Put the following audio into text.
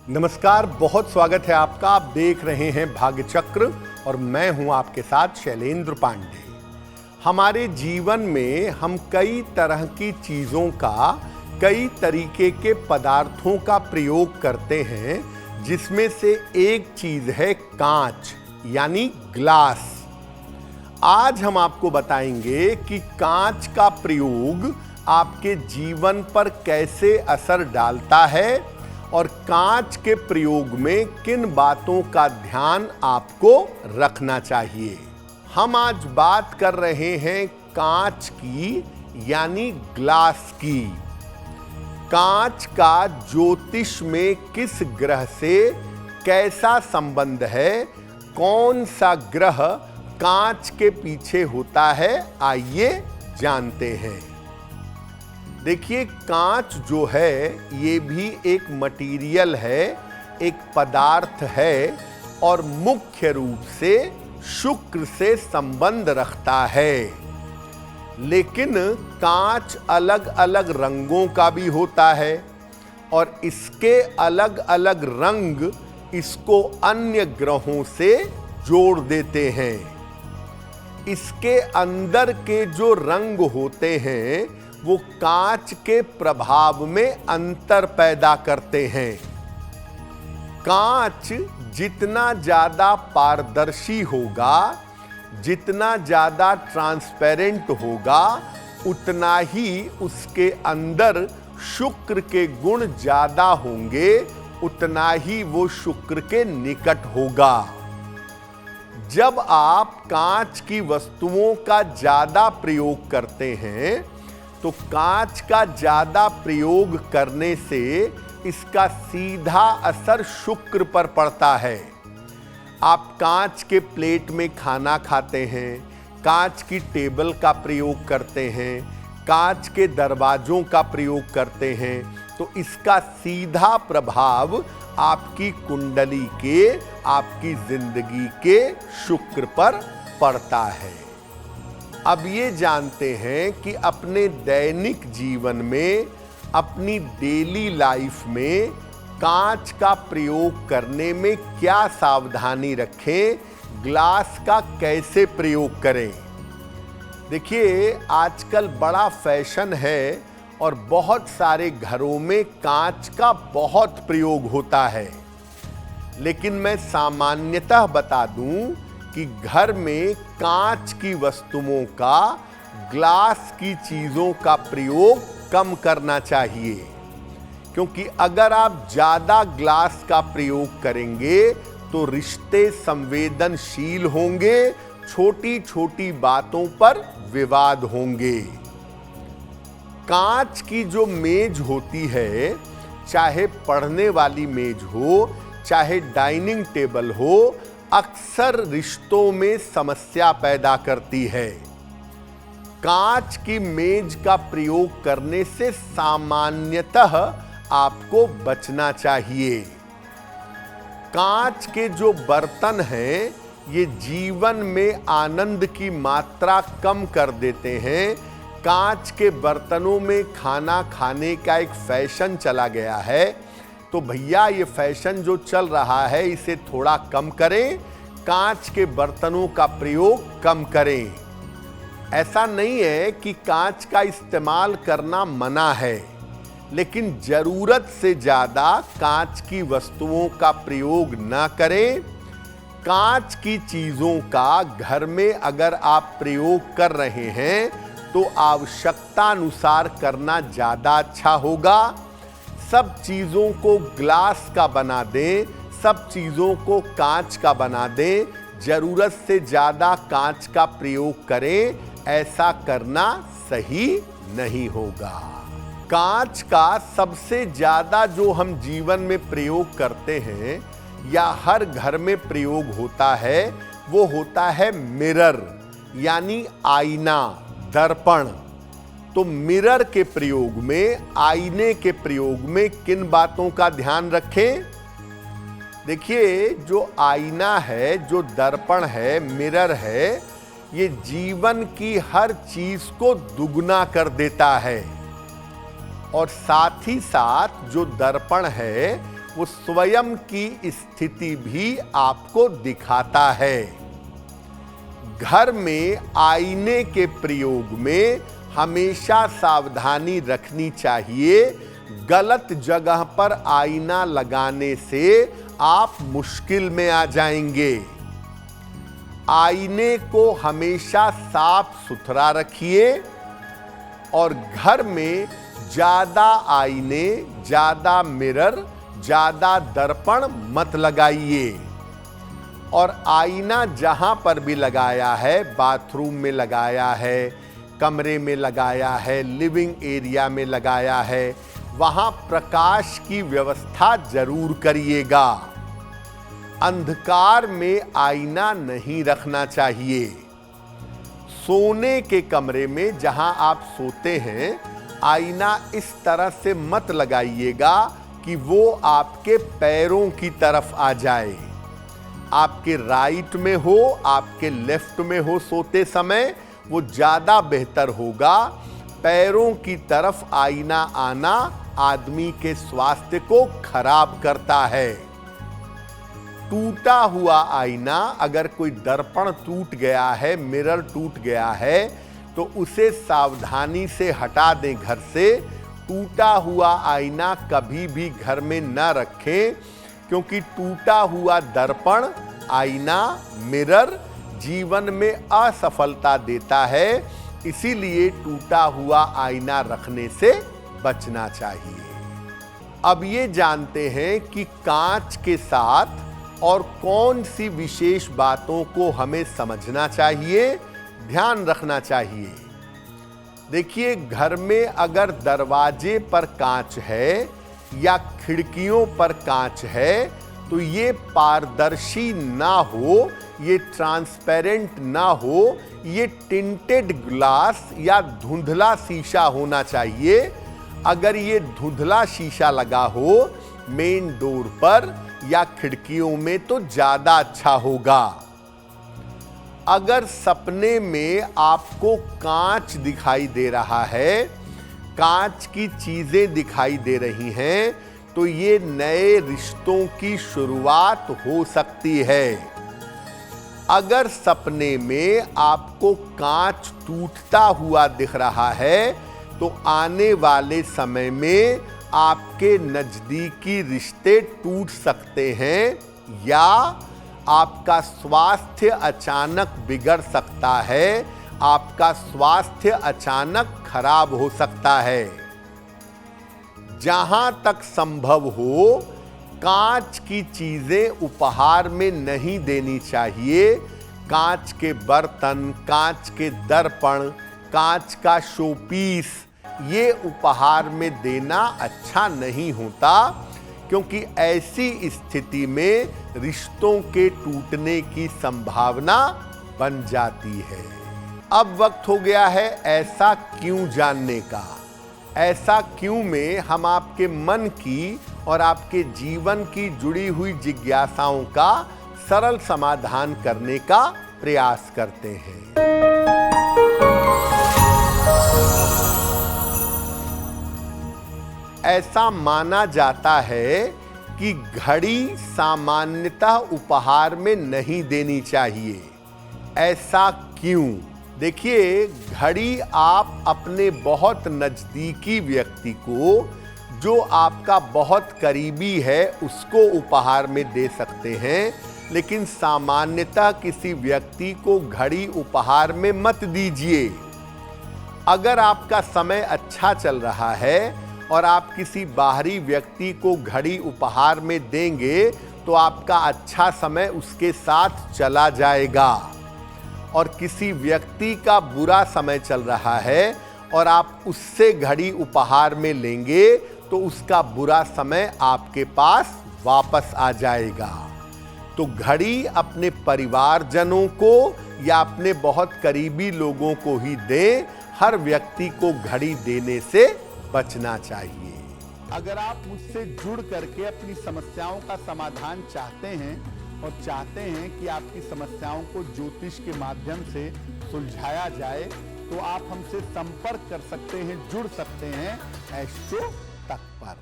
नमस्कार, बहुत स्वागत है आपका। आप देख रहे हैं भाग्य चक्र और मैं हूं आपके साथ शैलेंद्र पांडे। हमारे जीवन में हम कई तरह की चीज़ों का, कई तरीके के पदार्थों का प्रयोग करते हैं, जिसमें से एक चीज़ है कांच यानी ग्लास। आज हम आपको बताएंगे कि कांच का प्रयोग आपके जीवन पर कैसे असर डालता है और कांच के प्रयोग में किन बातों का ध्यान आपको रखना चाहिए। हम आज बात कर रहे हैं कांच की यानी ग्लास की। कांच का ज्योतिष में किस ग्रह से कैसा संबंध है, कौन सा ग्रह कांच के पीछे होता है, आइए जानते हैं। देखिए, कांच जो है ये भी एक मटेरियल है, एक पदार्थ है और मुख्य रूप से शुक्र से संबंध रखता है। लेकिन कांच अलग अलग रंगों का भी होता है और इसके अलग अलग रंग इसको अन्य ग्रहों से जोड़ देते हैं। इसके अंदर के जो रंग होते हैं वो कांच के प्रभाव में अंतर पैदा करते हैं। कांच जितना ज्यादा पारदर्शी होगा, जितना ज्यादा ट्रांसपेरेंट होगा, उतना ही उसके अंदर शुक्र के गुण ज्यादा होंगे, उतना ही वो शुक्र के निकट होगा। जब आप कांच की वस्तुओं का ज्यादा प्रयोग करते हैं तो कांच का ज्यादा प्रयोग करने से इसका सीधा असर शुक्र पर पड़ता है। आप कांच के प्लेट में खाना खाते हैं, कांच की टेबल का प्रयोग करते हैं, कांच के दरवाजों का प्रयोग करते हैं, तो इसका सीधा प्रभाव आपकी कुंडली के, आपकी जिंदगी के शुक्र पर पड़ता है। अब ये जानते हैं कि अपने दैनिक जीवन में, अपनी डेली लाइफ में कांच का प्रयोग करने में क्या सावधानी रखें, ग्लास का कैसे प्रयोग करें। देखिए, आजकल बड़ा फैशन है और बहुत सारे घरों में कांच का बहुत प्रयोग होता है। लेकिन मैं सामान्यतः बता दूं कि घर में कांच की वस्तुओं का, ग्लास की चीजों का प्रयोग कम करना चाहिए। क्योंकि अगर आप ज्यादा ग्लास का प्रयोग करेंगे तो रिश्ते संवेदनशील होंगे, छोटी छोटी बातों पर विवाद होंगे। कांच की जो मेज होती है, चाहे पढ़ने वाली मेज हो, चाहे डाइनिंग टेबल हो, अक्सर रिश्तों में समस्या पैदा करती है। कांच की मेज का प्रयोग करने से सामान्यतः आपको बचना चाहिए। कांच के जो बर्तन हैं ये जीवन में आनंद की मात्रा कम कर देते हैं। कांच के बर्तनों में खाना खाने का एक फैशन चला गया है, तो भैया ये फैशन जो चल रहा है इसे थोड़ा कम करें, कांच के बर्तनों का प्रयोग कम करें। ऐसा नहीं है कि कांच का इस्तेमाल करना मना है, लेकिन जरूरत से ज्यादा कांच की वस्तुओं का प्रयोग न करें। कांच की चीजों का घर में अगर आप प्रयोग कर रहे हैं तो आवश्यकता अनुसार करना ज्यादा अच्छा होगा। सब चीजों को ग्लास का बना दें, सब चीजों को कांच का बना दें, जरूरत से ज्यादा कांच का प्रयोग करें, ऐसा करना सही नहीं होगा। कांच का सबसे ज्यादा जो हम जीवन में प्रयोग करते हैं या हर घर में प्रयोग होता है, वो होता है मिरर यानी आईना, दर्पण। तो मिरर के प्रयोग में, आईने के प्रयोग में किन बातों का ध्यान रखें? देखिए, जो आईना है, जो दर्पण है, मिरर है, ये जीवन की हर चीज को दुगना कर देता है। और साथ ही साथ जो दर्पण है वो स्वयं की स्थिति भी आपको दिखाता है। घर में आईने के प्रयोग में हमेशा सावधानी रखनी चाहिए। गलत जगह पर आईना लगाने से आप मुश्किल में आ जाएंगे। आईने को हमेशा साफ सुथरा रखिए और घर में ज्यादा आईने, ज्यादा मिरर, ज्यादा दर्पण मत लगाइए। और आईना जहां पर भी लगाया है, बाथरूम में लगाया है, कमरे में लगाया है, लिविंग एरिया में लगाया है, वहां प्रकाश की व्यवस्था जरूर करिएगा। अंधकार में आईना नहीं रखना चाहिए। सोने के कमरे में जहां आप सोते हैं, आईना इस तरह से मत लगाइएगा कि वो आपके पैरों की तरफ आ जाए। आपके राइट में हो, आपके लेफ्ट में हो सोते समय, वो ज्यादा बेहतर होगा। पैरों की तरफ आईना आना आदमी के स्वास्थ्य को खराब करता है। टूटा हुआ आईना, अगर कोई दर्पण टूट गया है, मिरर टूट गया है, तो उसे सावधानी से हटा दें घर से। टूटा हुआ आईना कभी भी घर में न रखें, क्योंकि टूटा हुआ दर्पण, आईना, मिरर जीवन में असफलता देता है। इसीलिए टूटा हुआ आईना रखने से बचना चाहिए। अब ये जानते हैं कि कांच के साथ और कौन सी विशेष बातों को हमें समझना चाहिए, ध्यान रखना चाहिए। देखिए, घर में अगर दरवाजे पर कांच है या खिड़कियों पर कांच है, तो ये पारदर्शी ना हो, ये ट्रांसपेरेंट ना हो, ये टिंटेड ग्लास या धुंधला शीशा होना चाहिए। अगर ये धुंधला शीशा लगा हो मेन डोर पर या खिड़कियों में तो ज्यादा अच्छा होगा। अगर सपने में आपको कांच दिखाई दे रहा है, कांच की चीजें दिखाई दे रही हैं, तो ये नए रिश्तों की शुरुआत हो सकती है। अगर सपने में आपको कांच टूटता हुआ दिख रहा है, तो आने वाले समय में आपके नजदीकी रिश्ते टूट सकते हैं या आपका स्वास्थ्य अचानक बिगड़ सकता है, आपका स्वास्थ्य अचानक खराब हो सकता है। जहां तक संभव हो, कांच की चीजें उपहार में नहीं देनी चाहिए। कांच के बर्तन, कांच के दर्पण, कांच का शोपीस, ये उपहार में देना अच्छा नहीं होता, क्योंकि ऐसी स्थिति में रिश्तों के टूटने की संभावना बन जाती है। अब वक्त हो गया है ऐसा क्यों जानने का। ऐसा क्यों में हम आपके मन की और आपके जीवन की जुड़ी हुई जिज्ञासाओं का सरल समाधान करने का प्रयास करते हैं। ऐसा माना जाता है कि घड़ी सामान्यतः उपहार में नहीं देनी चाहिए। ऐसा क्यों? देखिए, घड़ी आप अपने बहुत नजदीकी व्यक्ति को, जो आपका बहुत करीबी है, उसको उपहार में दे सकते हैं, लेकिन सामान्यतः किसी व्यक्ति को घड़ी उपहार में मत दीजिए। अगर आपका समय अच्छा चल रहा है और आप किसी बाहरी व्यक्ति को घड़ी उपहार में देंगे, तो आपका अच्छा समय उसके साथ चला जाएगा। और किसी व्यक्ति का बुरा समय चल रहा है और आप उससे घड़ी उपहार में लेंगे, तो उसका बुरा समय आपके पास वापस आ जाएगा। तो घड़ी अपने परिवारजनों को या अपने बहुत करीबी लोगों को ही दें। हर व्यक्ति को घड़ी देने से बचना चाहिए। अगर आप मुझसे जुड़ करके अपनी समस्याओं का समाधान चाहते हैं और चाहते हैं कि आपकी समस्याओं को ज्योतिष के माध्यम से सुलझाया जाए, तो आप हमसे संपर्क कर सकते हैं, जुड़ सकते हैं एस्ट्रो तक पर।